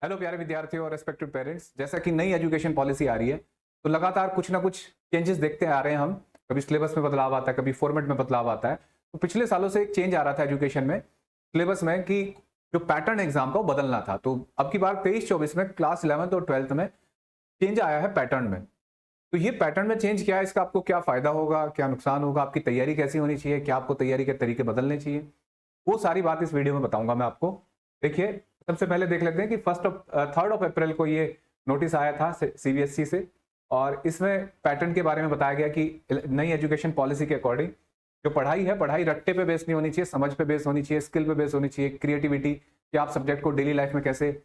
Hello प्यारे विद्यार्थियों और रेस्पेक्टेड पेरेंट्स, जैसा कि नई एजुकेशन पॉलिसी आ रही है तो लगातार कुछ ना कुछ चेंजेस देखते आ रहे हैं हम। कभी सिलेबस में बदलाव आता है, कभी फॉर्मेट में बदलाव आता है। तो पिछले सालों से एक चेंज आ रहा था एजुकेशन में, सिलेबस में, कि जो पैटर्न एग्जाम का वो बदलना था। तो अब की बार 23-24 में क्लास 11th और 12th में चेंज आया है पैटर्न में। तो ये पैटर्न में चेंज क्या है, इसका आपको क्या फायदा होगा, क्या नुकसान होगा, आपकी तैयारी कैसी होनी चाहिए, क्या आपको तैयारी के तरीके बदलने चाहिए, वो सारी बात इस वीडियो में बताऊंगा मैं आपको। देखिए, सबसे पहले देख लेते हैं कि 3rd ऑफ अप्रैल को ये नोटिस आया था सीबीएसई से, और इसमें पैटर्न के बारे में बताया गया कि नई एजुकेशन पॉलिसी के अकॉर्डिंग जो पढ़ाई है, पढ़ाई रट्टे पे बेस नहीं होनी चाहिए, समझ पे बेस होनी चाहिए, स्किल पे बेस होनी चाहिए, क्रिएटिविटी, कि आप सब्जेक्ट को डेली लाइफ में कैसे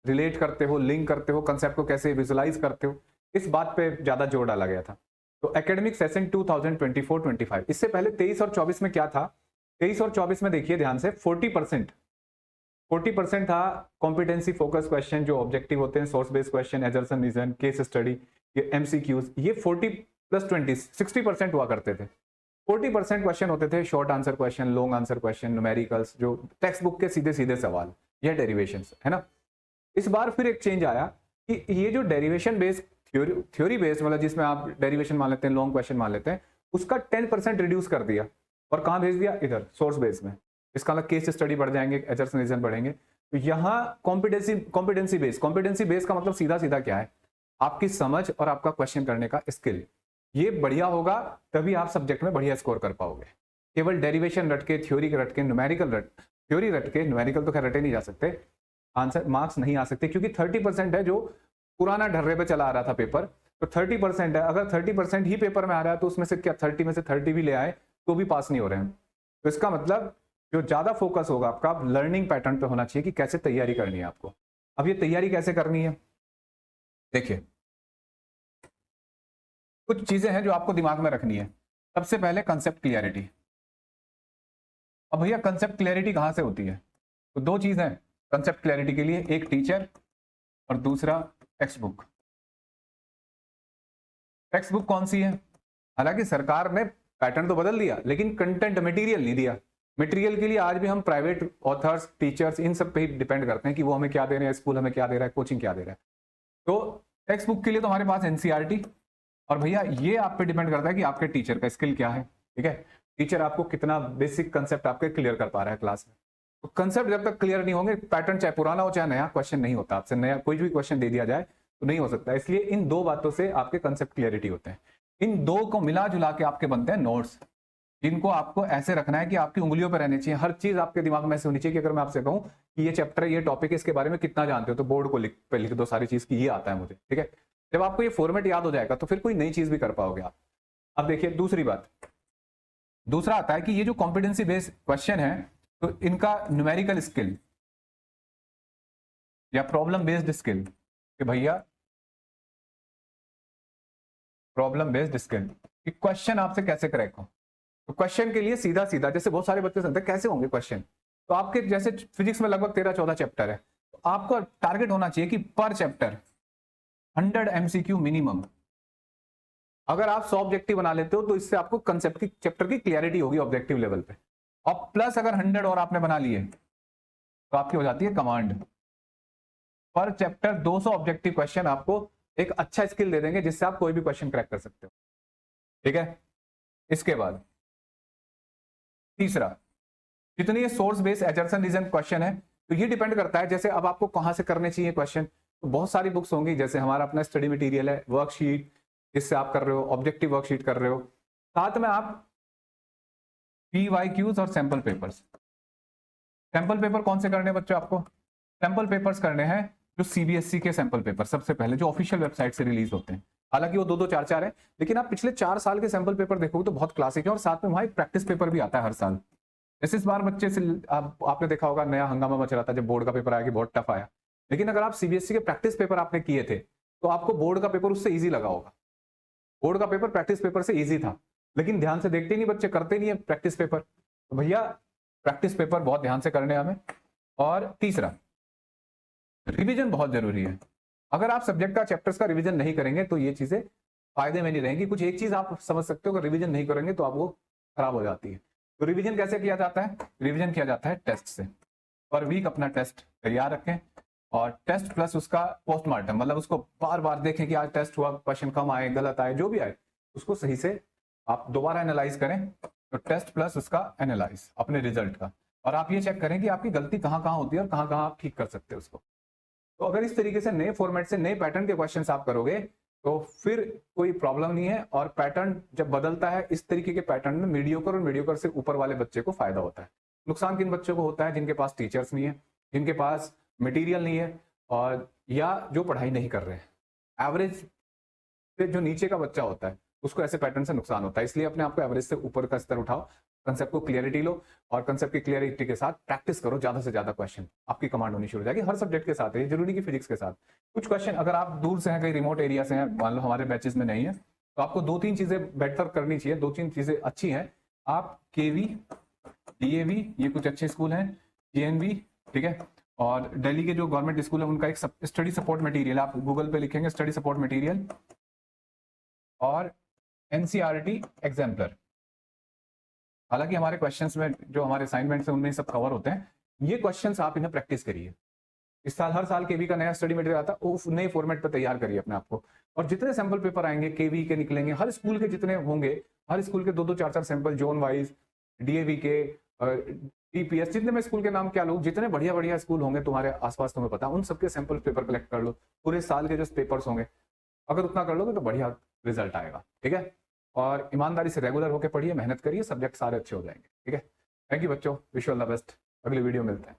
रिलेट करते हो, लिंक करते हो, कंसेप्ट को कैसे विजुलाइज करते हो, इस बात पे ज्यादा जोर डाला गया था। तो एकेडमिक सेशन 2024-25, इससे पहले 23 और 24 में क्या था। 23 और 24 में देखिए ध्यान से, 40% था कॉम्पिटेंसी फोकस क्वेश्चन, जो ऑब्जेक्टिव होते हैं, source based question, assertion reason, case study, ये एमसीक्यूज, ये 40+20 60% हुआ करते थे। 40% क्वेश्चन होते थे short answer question, long answer question, numericals, जो टेक्स्ट बुक के सीधे सीधे सवाल, यह डेरिवेशंस है ना। इस बार फिर एक चेंज आया कि ये जो डेरिवेशन बेस्ड थ्योरी बेस्ड, मतलब जिसमें आप डेरिवेशन मान लेते हैं, लॉन्ग क्वेश्चन मान लेते हैं, उसका 10% रिड्यूस कर दिया और कहाँ भेज दिया, इधर सोर्स बेस में। इसका मतलब केस स्टडी बढ़ जाएंगे, एजर्सन रीजन बढ़ेंगे। तो यहाँ कॉम्पिटेंसी बेस का मतलब सीधा सीधा क्या है, आपकी समझ और आपका क्वेश्चन करने का स्किल, ये बढ़िया होगा, तभी आप सब्जेक्ट में बढ़िया स्कोर कर पाओगे। केवल डेरिवेशन रट के, थ्योरी रट के, थ्योरी रट के, न्यूमेरिकल तो खैर रटे नहीं जा सकते, आंसर मार्क्स नहीं आ सकते, क्योंकि 30% है जो पुराना ढर्रे पे चला आ रहा था पेपर। तो 30% है, अगर 30% ही पेपर में आ रहा है तो उसमें से क्या 30 में से 30 भी ले आए तो भी पास नहीं हो रहे हैं। तो इसका मतलब जो ज्यादा फोकस होगा आपका लर्निंग पैटर्न पे होना चाहिए कि कैसे तैयारी करनी है आपको। अब ये तैयारी कैसे करनी है, देखिए कुछ चीजें हैं जो आपको दिमाग में रखनी है। सबसे पहले कंसेप्ट क्लियरिटी। अब भैया कंसेप्ट क्लियरिटी कहां से होती है, तो दो चीज हैं कंसेप्ट क्लियरिटी के लिए, एक टीचर और दूसरा टेक्स्ट बुक। टेक्स्ट बुक कौन सी है, हालांकि सरकार ने पैटर्न तो बदल दिया लेकिन कंटेंट मटेरियल नहीं दिया। मटेरियल के लिए आज भी हम प्राइवेट ऑथर्स, टीचर्स, इन सब पे ही डिपेंड करते हैं कि वो हमें क्या दे रहे हैं, स्कूल हमें क्या दे रहा है, कोचिंग क्या दे रहा है। तो टेक्स्ट बुक के लिए तो हमारे पास एनसीईआरटी, और भैया ये आप पे डिपेंड करता है कि आपके टीचर का स्किल क्या है। ठीक है, टीचर आपको कितना बेसिक कंसेप्ट आपके क्लियर कर पा रहा है क्लास में। तो कंसेप्ट जब तक क्लियर नहीं होंगे, पैटर्न चाहे पुराना हो चाहे नया, क्वेश्चन नहीं होता। आपसे नया कोई भी क्वेश्चन दे दिया जाए तो नहीं हो सकता। इसलिए इन दो बातों से आपके कंसेप्ट क्लियरिटी होते हैं। इन दो को मिला जुला के आपके बनते हैं नोट्स, जिनको आपको ऐसे रखना है कि आपकी उंगलियों पर रहने चाहिए। हर चीज आपके दिमाग में ऐसे होनी चाहिए कि अगर मैं आपसे कहूं कि ये चैप्टर, ये टॉपिक, इसके बारे में कितना जानते हो, तो बोर्ड को लिख दो सारी चीज की ये आता है मुझे। ठीक है, जब आपको ये फॉर्मेट याद हो जाएगा तो फिर कोई नई चीज भी कर पाओगे आप। अब देखिए दूसरी बात, दूसरा आता है कि ये जो कॉम्पिटेंसी बेस्ड क्वेश्चन है, तो इनका न्यूमेरिकल स्किल या प्रॉब्लम बेस्ड स्किल, कि भैया प्रॉब्लम बेस्ड स्किल, कि क्वेश्चन आपसे कैसे क्रैक हो। तो क्वेश्चन के लिए सीधा सीधा, जैसे बहुत सारे बच्चे सुनते हैं कैसे होंगे क्वेश्चन, तो आपके जैसे फिजिक्स में लगभग 13-14 चैप्टर है, तो आपका टारगेट होना चाहिए कि पर चैप्टर 100 एमसीक्यू मिनिमम। अगर आप 100 ऑब्जेक्टिव बना लेते हो तो इससे आपको कंसेप्ट की, चैप्टर की क्लियरिटी होगी ऑब्जेक्टिव लेवल पे, और प्लस अगर 100 और आपने बना लिए तो आपकी हो जाती है कमांड। पर चैप्टर 200 ऑब्जेक्टिव क्वेश्चन आपको एक अच्छा स्किल दे देंगे जिससे आप कोई भी क्वेश्चन क्रैक कर सकते हो। ठीक है, इसके बाद तीसरा, जितनी ये source based assertion reason question है, तो ये डिपेंड करता है जैसे अब आपको कहां से करने चाहिए क्वेश्चन। तो बहुत सारी बुक्स होंगी, जैसे हमारा अपना स्टडी मटेरियल है, वर्कशीट, जिससे आप कर रहे हो, ऑब्जेक्टिव वर्कशीट कर रहे हो, साथ में आप PYQs और सैंपल पेपर्स। सैंपल पेपर कौन से करने हैं बच्चों, आपको सैंपल पेपर्स करने हैं जो सीबीएसई के सैंपल पेपर सबसे पहले जो ऑफिशियल वेबसाइट से रिलीज होते हैं। हालांकि वो 2-2 4-4 है, लेकिन आप पिछले 4 साल के सैंपल पेपर देखोगे तो बहुत क्लासिक है, और साथ में वहां एक प्रैक्टिस पेपर भी आता है हर साल। जैसे इस बार बच्चे से आपने देखा होगा, नया हंगामा मच रहा था जब बोर्ड का पेपर आया कि बहुत टफ आया, लेकिन अगर आप सीबीएसई के प्रैक्टिस पेपर आपने किए थे तो आपको बोर्ड का पेपर उससे ईजी लगा होगा। बोर्ड का पेपर प्रैक्टिस पेपर से ईजी था, लेकिन ध्यान से देखते नहीं बच्चे, करते नहीं है प्रैक्टिस पेपर। तो भैया प्रैक्टिस पेपर बहुत ध्यान से करने हमें। और तीसरा, रिवीजन बहुत जरूरी है। अगर आप सब्जेक्ट का, चैप्टर्स का रिवीजन नहीं करेंगे तो ये चीजें फायदे में नहीं रहेंगी। कुछ एक चीज आप समझ सकते हो, अगर रिवीजन नहीं करेंगे तो आप वो खराब हो जाती है। तो रिवीजन कैसे किया जाता है, रिवीजन किया जाता है टेस्ट से। पर वीक अपना टेस्ट तैयार रखें, और टेस्ट प्लस उसका पोस्टमार्टम, मतलब उसको बार बार देखें कि आज टेस्ट हुआ, क्वेश्चन कम आए, गलत आए, जो भी आए उसको सही से आप दोबारा एनालाइज करें। तो टेस्ट प्लस उसका एनालाइज अपने रिजल्ट का, और आप ये चेक करें कि आपकी गलती कहाँ कहाँ होती है और कहाँ कहाँ आप ठीक कर सकते हैं उसको। तो अगर इस तरीके से नए फॉर्मेट से नए पैटर्न के क्वेश्चंस आप करोगे तो फिर कोई प्रॉब्लम नहीं है। और पैटर्न जब बदलता है इस तरीके के पैटर्न में मीडियोकर और मीडियोकर से ऊपर वाले बच्चे को फायदा होता है। नुकसान किन बच्चों को होता है? जिनके पास टीचर्स नहीं है, जिनके पास मटेरियल नहीं है, और या जो पढ़ाई नहीं कर रहे हैं। एवरेज से जो नीचे का बच्चा होता है उसको ऐसे पैटर्न से नुकसान होता है। इसलिए अपने आप को एवरेज से ऊपर का स्तर उठाओ, कंसेप्ट को क्लियरिटी लो, और कंसेप्ट की क्लियरिटी के साथ प्रैक्टिस करो ज्यादा से ज्यादा क्वेश्चन, आपकी कमांड होनी शुरू हो जाएगी हर सब्जेक्ट के साथ है, जरूरी की फिजिक्स के साथ। कुछ क्वेश्चन अगर आप दूर से हैं, कहीं रिमोट एरिया से हैं, मान लो हमारे बैचेस में नहीं है, तो आपको 2-3 चीजें बेटर करनी चाहिए, 2-3 चीजें अच्छी हैं। आप केवी, डीएवी, ये कुछ अच्छे स्कूल हैं, जेएनवी, ठीक है, और दिल्ली के जो गवर्नमेंट स्कूल है उनका एक स्टडी सपोर्ट मटेरियल, आप गूगल पे लिखेंगे स्टडी सपोर्ट मटेरियल, और एनसीईआरटी एग्जाम्पलर। हालांकि हमारे क्वेश्चंस में जो हमारे असाइनमेंट्स हैं उनमें सब कवर होते हैं, ये क्वेश्चंस आप इन्हें प्रैक्टिस करिए। इस साल हर साल केवी का नया स्टडी मटेरियल आता है, उस नए फॉर्मेट पर तैयार करिए अपने आप को। और जितने सैंपल पेपर आएंगे केवी के निकलेंगे, हर स्कूल के जितने होंगे, हर स्कूल के 2-2, 4-4 सैंपल जोन वाइज, डीएवी के, टीपीएस, जितने मैं स्कूल के नाम क्या लूँ, जितने बढ़िया बढ़िया स्कूल होंगे तुम्हारे आसपास तुम्हें पता, उन सबके सैंपल पेपर कलेक्ट कर लो। पूरे साल के जो पेपर्स होंगे अगर उतना कर लोगे तो बढ़िया रिजल्ट आएगा, ठीक है। और ईमानदारी से रेगुलर होकर पढ़िए, मेहनत करिए, सब्जेक्ट सारे अच्छे हो जाएंगे, ठीक है। थैंक यू बच्चों, wish you all the best. अगली वीडियो मिलते हैं।